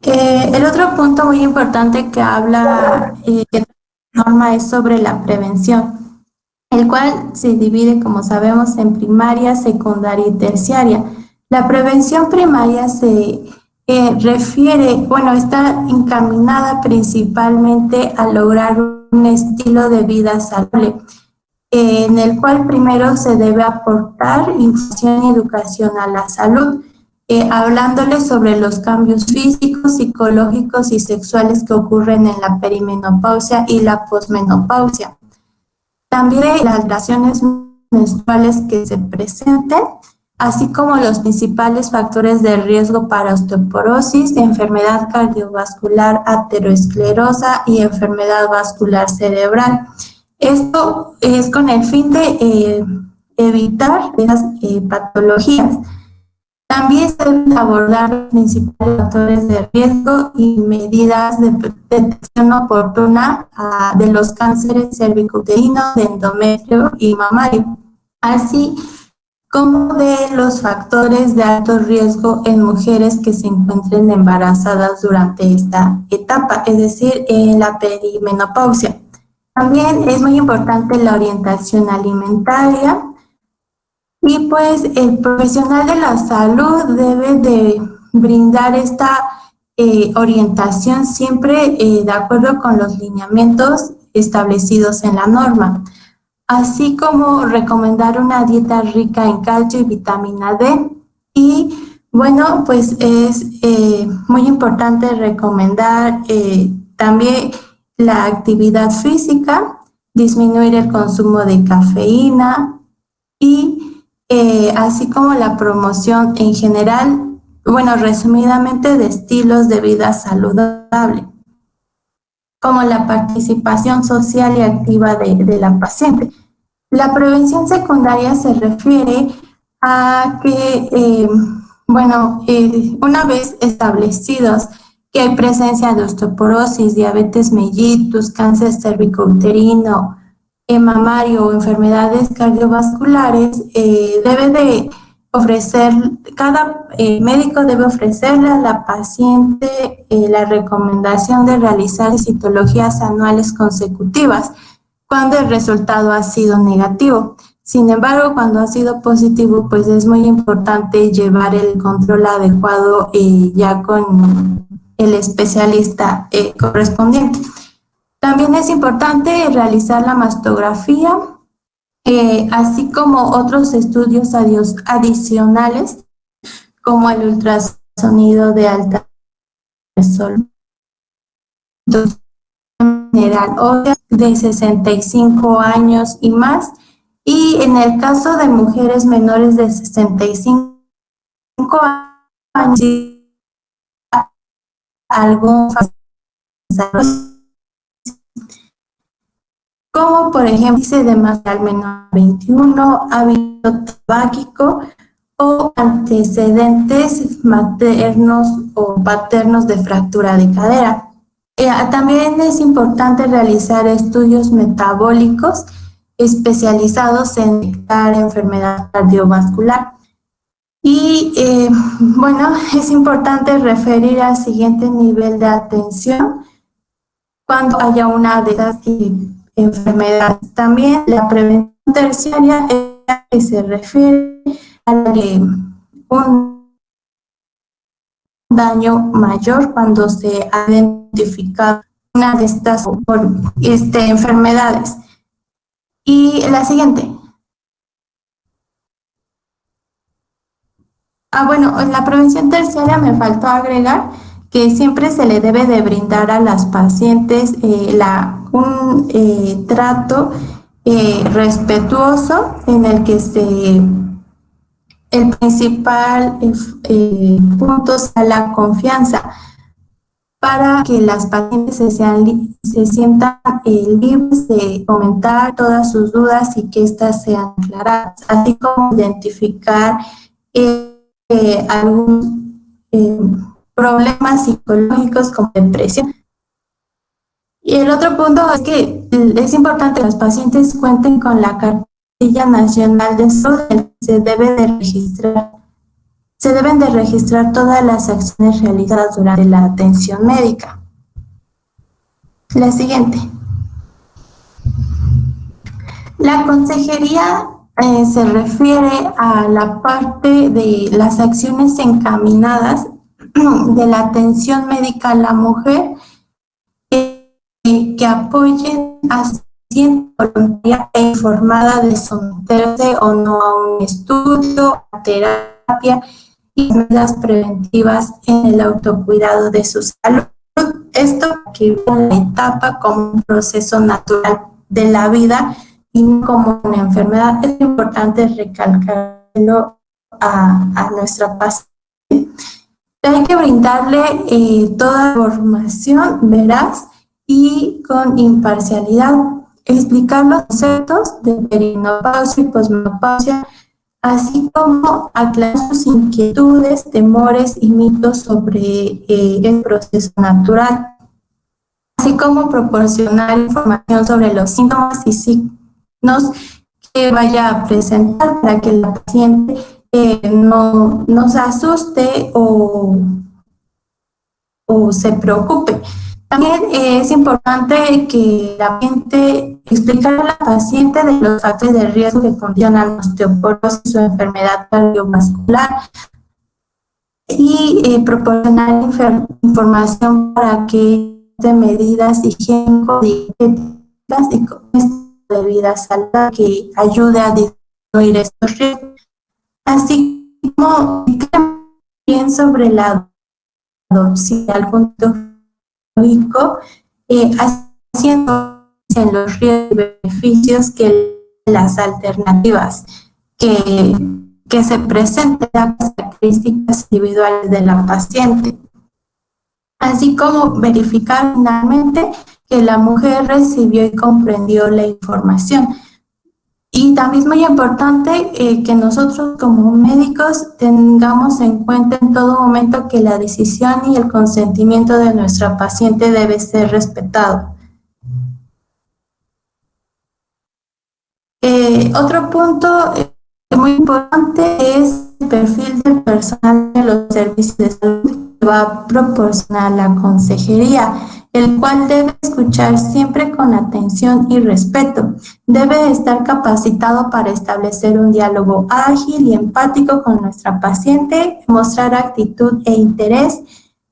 El otro punto muy importante que habla que la norma es sobre la prevención, el cual se divide, como sabemos, en primaria, secundaria y terciaria. La prevención primaria se refiere, bueno, está encaminada principalmente a lograr un estilo de vida saludable, en el cual primero se debe aportar información y educación a la salud, hablándoles sobre los cambios físicos, psicológicos y sexuales que ocurren en la perimenopausia y la posmenopausia. También las alteraciones menstruales que se presenten, así como los principales factores de riesgo para osteoporosis, enfermedad cardiovascular aterosclerosa y enfermedad vascular cerebral. Esto es con el fin de evitar esas patologías. También se deben abordar los principales factores de riesgo y medidas de detección oportuna de los cánceres cervicouterino, de endometrio y mamario, así como de los factores de alto riesgo en mujeres que se encuentren embarazadas durante esta etapa, es decir, en la perimenopausia. También es muy importante la orientación alimentaria. Y pues el profesional de la salud debe de brindar esta orientación siempre de acuerdo con los lineamientos establecidos en la norma, así como recomendar una dieta rica en calcio y vitamina D. Y bueno, pues es muy importante recomendar también la actividad física, disminuir el consumo de cafeína y así como la promoción en general, bueno, resumidamente, de estilos de vida saludable, como la participación social y activa de la paciente. La prevención secundaria se refiere a que, una vez establecidos que hay presencia de osteoporosis, diabetes mellitus, cáncer cervicouterino, mamario o enfermedades cardiovasculares, debe de ofrecer, cada médico debe ofrecerle a la paciente la recomendación de realizar citologías anuales consecutivas cuando el resultado ha sido negativo. Sin embargo, cuando ha sido positivo, pues es muy importante llevar el control adecuado ya con el especialista correspondiente. También es importante realizar la mastografía, así como otros estudios adicionales, como el ultrasonido de alta resolución general ósea de 65 años y más, y en el caso de mujeres menores de 65 años, algún como por ejemplo de más al menor 21, hábito tabáquico o antecedentes maternos o paternos de fractura de cadera. También es importante realizar estudios metabólicos especializados en detectar enfermedad cardiovascular. Y bueno, es importante referir al siguiente nivel de atención cuando haya una de estas enfermedades. También la prevención terciaria es la que se refiere a un daño mayor cuando se ha identificado una de estas enfermedades. Y la siguiente. Bueno, en la prevención terciaria me faltó agregar que siempre se le debe de brindar a las pacientes un trato respetuoso en el que el principal punto sea la confianza para que las pacientes se sientan libres de comentar todas sus dudas y que éstas sean aclaradas, así como identificar algunos problemas psicológicos como depresión. Y el otro punto es que es importante que los pacientes cuenten con la cartilla nacional de salud. Se deben de registrar todas las acciones realizadas durante la atención médica. La siguiente. La consejería se refiere a la parte de las acciones encaminadas de la atención médica a la mujer que apoyen a paciente voluntaria e informada de someterse o no a un estudio, a terapia y medidas preventivas en el autocuidado de su salud. Esto que vive en la etapa como un proceso natural de la vida y no como una enfermedad. Es importante recalcarlo a nuestra paciente. Hay que brindarle toda la información veraz y con imparcialidad, explicar los conceptos de perimenopausia y posmenopausia, así como aclarar sus inquietudes, temores y mitos sobre el proceso natural, así como proporcionar información sobre los síntomas y signos que vaya a presentar para que la paciente no se asuste o se preocupe. También es importante que la paciente explicar a la paciente de los factores de riesgo que conllevan osteoporosis o enfermedad cardiovascular y proporcionar información para que de medidas higiénico-dietéticas y con de vida saludable que ayude a disminuir estos riesgos, así como bien sobre la adopción de algún lógico, haciendo en los riesgos y beneficios que las alternativas que se presenten las características individuales de la paciente, así como verificar finalmente que la mujer recibió y comprendió la información. Y también es muy importante que nosotros como médicos tengamos en cuenta en todo momento que la decisión y el consentimiento de nuestra paciente debe ser respetado. Otro punto muy importante es el perfil del personal de los servicios de salud que va a proporcionar la consejería, el cual debe escuchar siempre con atención y respeto. Debe estar capacitado para establecer un diálogo ágil y empático con nuestra paciente, mostrar actitud e interés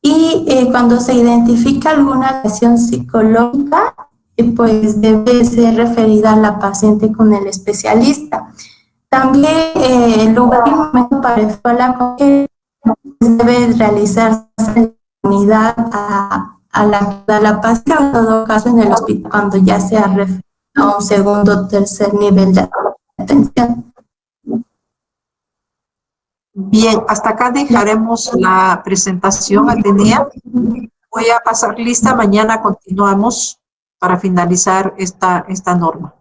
y cuando se identifica alguna lesión psicológica, pues debe ser referida a la paciente con el especialista. También el lugar y momento para efectuar la consejería debe realizarse en unidad a la paciente, en todo caso en el hospital, cuando ya sea referido a un segundo o tercer nivel de atención. Bien, hasta acá dejaremos la presentación, Atenea. Voy a pasar lista, mañana continuamos para finalizar esta norma.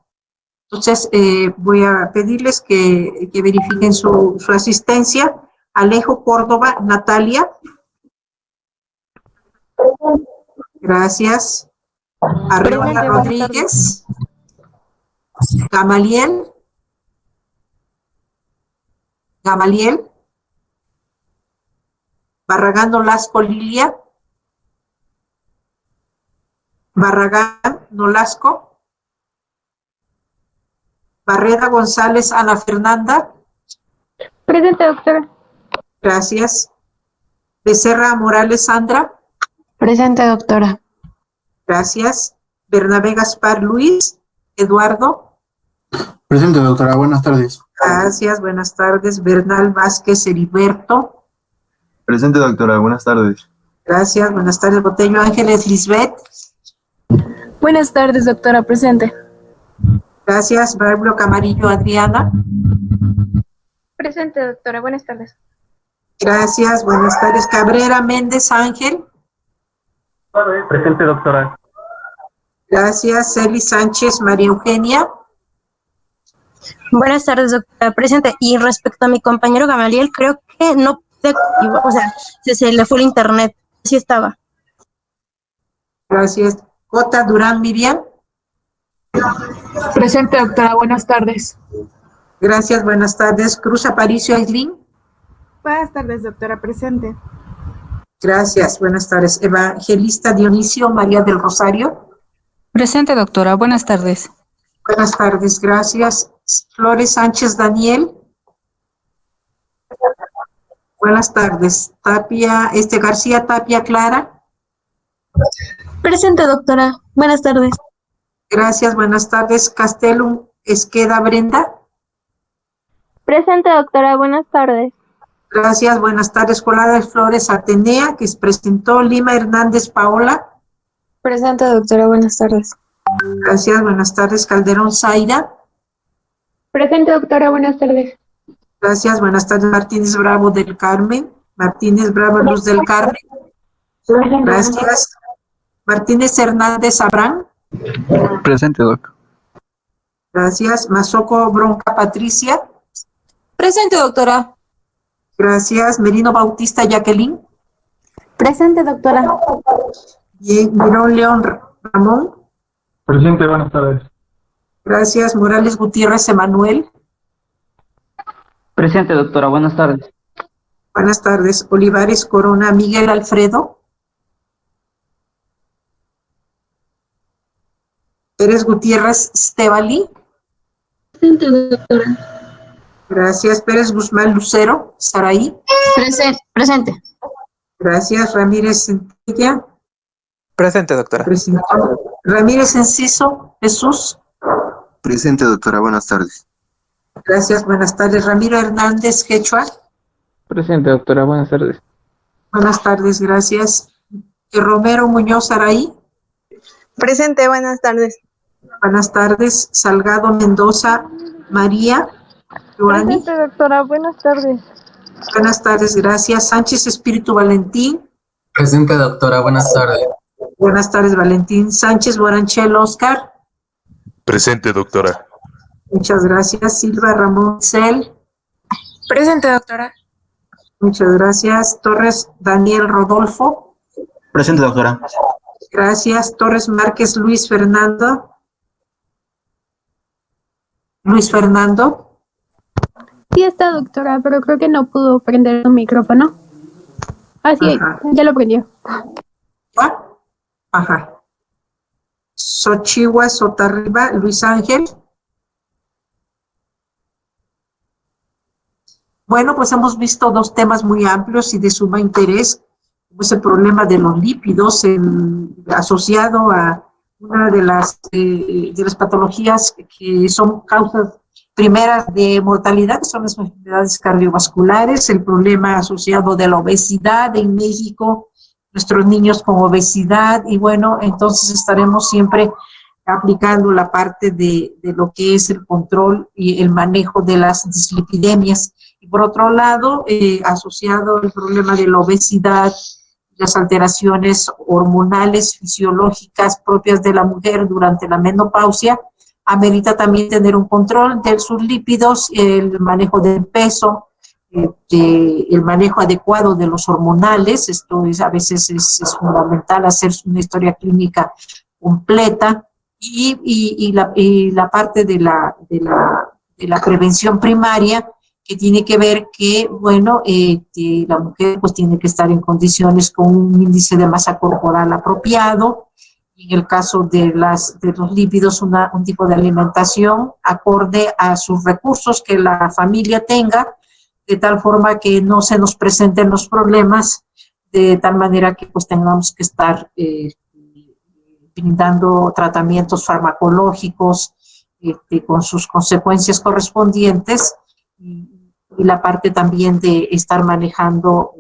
Entonces, voy a pedirles que verifiquen su asistencia. Alejo Córdoba, Natalia. Gracias. Arreola Rodríguez. Gamaliel. Gamaliel. Barragán Nolasco Lilia. Barragán Nolasco. Barrera González Ana Fernanda. Presente, doctora. Gracias. Becerra Morales Sandra. Presente, doctora. Gracias. Bernabé Gaspar Luis. Eduardo. Presente, doctora. Buenas tardes. Gracias. Buenas tardes. Bernal Vázquez Heriberto. Presente, doctora. Buenas tardes. Gracias. Buenas tardes. Botello Ángeles Lisbeth. Buenas tardes, doctora. Presente. Gracias. Braulio Camarillo Adriana. Presente, doctora. Buenas tardes. Gracias. Buenas tardes. Cabrera Méndez Ángel. Presente, doctora. Gracias. Celi Sánchez María Eugenia. Buenas tardes, doctora. Presente. Y respecto a mi compañero Gamaliel, creo que no pude activar, o sea, se le fue el internet. Sí estaba. Gracias. Jota Durán Miriam. Presente, doctora. Buenas tardes. Gracias. Buenas tardes. Cruz Aparicio Aislin. Buenas tardes, doctora. Presente. Gracias. Buenas tardes. Evangelista Dionisio María del Rosario. Presente, doctora. Buenas tardes. Buenas tardes. Gracias. Flores Sánchez Daniel. Buenas tardes. García Tapia Clara. Presente, doctora. Buenas tardes. Gracias. Buenas tardes. Castellum Esqueda Brenda. Presente, doctora. Buenas tardes. Gracias. Buenas tardes. Colada Flores Atenea, que se presentó. Lima Hernández Paola. Presente, doctora. Buenas tardes. Gracias. Buenas tardes. Calderón Zaira. Presente, doctora. Buenas tardes. Gracias. Buenas tardes. Martínez Bravo del Carmen. Martínez Bravo Luz del Carmen. Gracias. Martínez Hernández Abraham. Presente, doc. Gracias. Mazoco Bronca Patricia. Presente, doctora. Gracias. Merino Bautista Jacqueline. Presente, doctora. Bien. Mirón León Ramón. Presente, buenas tardes. Gracias. Morales Gutiérrez Emanuel. Presente, doctora. Buenas tardes. Buenas tardes. Olivares Corona Miguel Alfredo. Pérez Gutiérrez Estebali. Presente, doctora. Gracias. Pérez Guzmán Lucero Saraí. Presente. Gracias. Ramírez Centella. Presente, doctora. Presente. Ramírez Enciso Jesús. Presente, doctora. Buenas tardes. Gracias. Buenas tardes. Ramiro Hernández Quechua. Presente, doctora. Buenas tardes. Buenas tardes. Gracias. Romero Muñoz Saraí. Presente. Buenas tardes. Buenas tardes. Salgado Mendoza María. Joani. Presente, doctora. Buenas tardes. Buenas tardes. Gracias. Sánchez Espíritu Valentín. Presente, doctora. Buenas tardes. Buenas tardes, Valentín. Sánchez Boranchel Oscar. Presente, doctora. Muchas gracias. Silva Ramón Cel. Presente, doctora. Muchas gracias. Torres Daniel Rodolfo. Presente, doctora. Gracias. Torres Márquez Luis Fernando. Luis Fernando. Sí está, doctora, pero creo que no pudo prender su micrófono. Sí, ya lo prendió. Ajá. Xochihua Sotarriba Luis Ángel. Bueno, pues hemos visto dos temas muy amplios y de suma interés, como es el problema de los lípidos asociado a una de las patologías que son causas primeras de mortalidad, que son las enfermedades cardiovasculares, el problema asociado de la obesidad en México, nuestros niños con obesidad, y bueno, entonces estaremos siempre aplicando la parte de lo que es el control y el manejo de las dislipidemias. Y por otro lado, asociado al problema de la obesidad, las alteraciones hormonales, fisiológicas propias de la mujer durante la menopausia, amerita también tener un control de sus lípidos, el manejo del peso, el manejo adecuado de los hormonales. Esto es, a veces es fundamental hacer una historia clínica completa, y la parte de la prevención primaria, que tiene que ver que, bueno, que la mujer pues tiene que estar en condiciones con un índice de masa corporal apropiado. En el caso de los lípidos, un tipo de alimentación acorde a sus recursos que la familia tenga, de tal forma que no se nos presenten los problemas, de tal manera que pues tengamos que estar brindando tratamientos farmacológicos con sus consecuencias correspondientes, y la parte también de estar manejando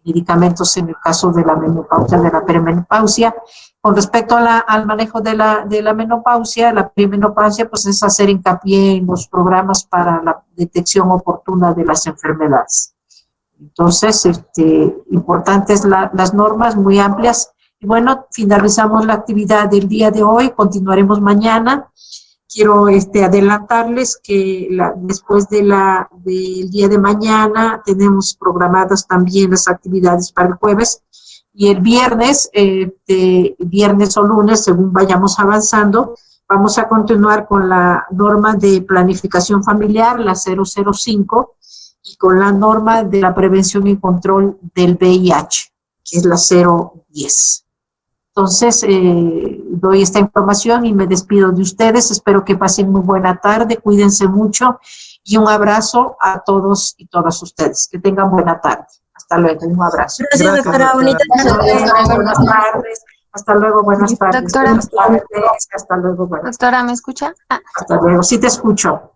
medicamentos en el caso de la menopausia, de la perimenopausia. Con respecto al manejo de la menopausia, la perimenopausia, pues es hacer hincapié en los programas para la detección oportuna de las enfermedades. Entonces, importantes las normas muy amplias. Y bueno, finalizamos la actividad del día de hoy, continuaremos mañana. Quiero adelantarles que después del día de mañana tenemos programadas también las actividades para el jueves, y el viernes, viernes o lunes, según vayamos avanzando, vamos a continuar con la norma de planificación familiar, la 005, y con la norma de la prevención y control del VIH, que es la 010. Entonces, doy esta información y me despido de ustedes. Espero que pasen muy buena tarde, cuídense mucho, y un abrazo a todos y todas ustedes. Que tengan buena tarde. Hasta luego, un abrazo. Gracias, doctora. Bonita tarde. Buenas tardes. Hasta luego, buenas tardes. Doctora, Buenas tardes. Hasta luego, buenas tardes. Doctora, ¿me escucha? Hasta luego. Sí te escucho.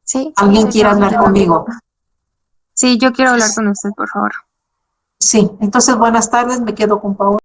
Sí. ¿Alguien quiere hablar conmigo? Sí, yo quiero hablar con usted, por favor. Sí, entonces buenas tardes. Me quedo con Paola.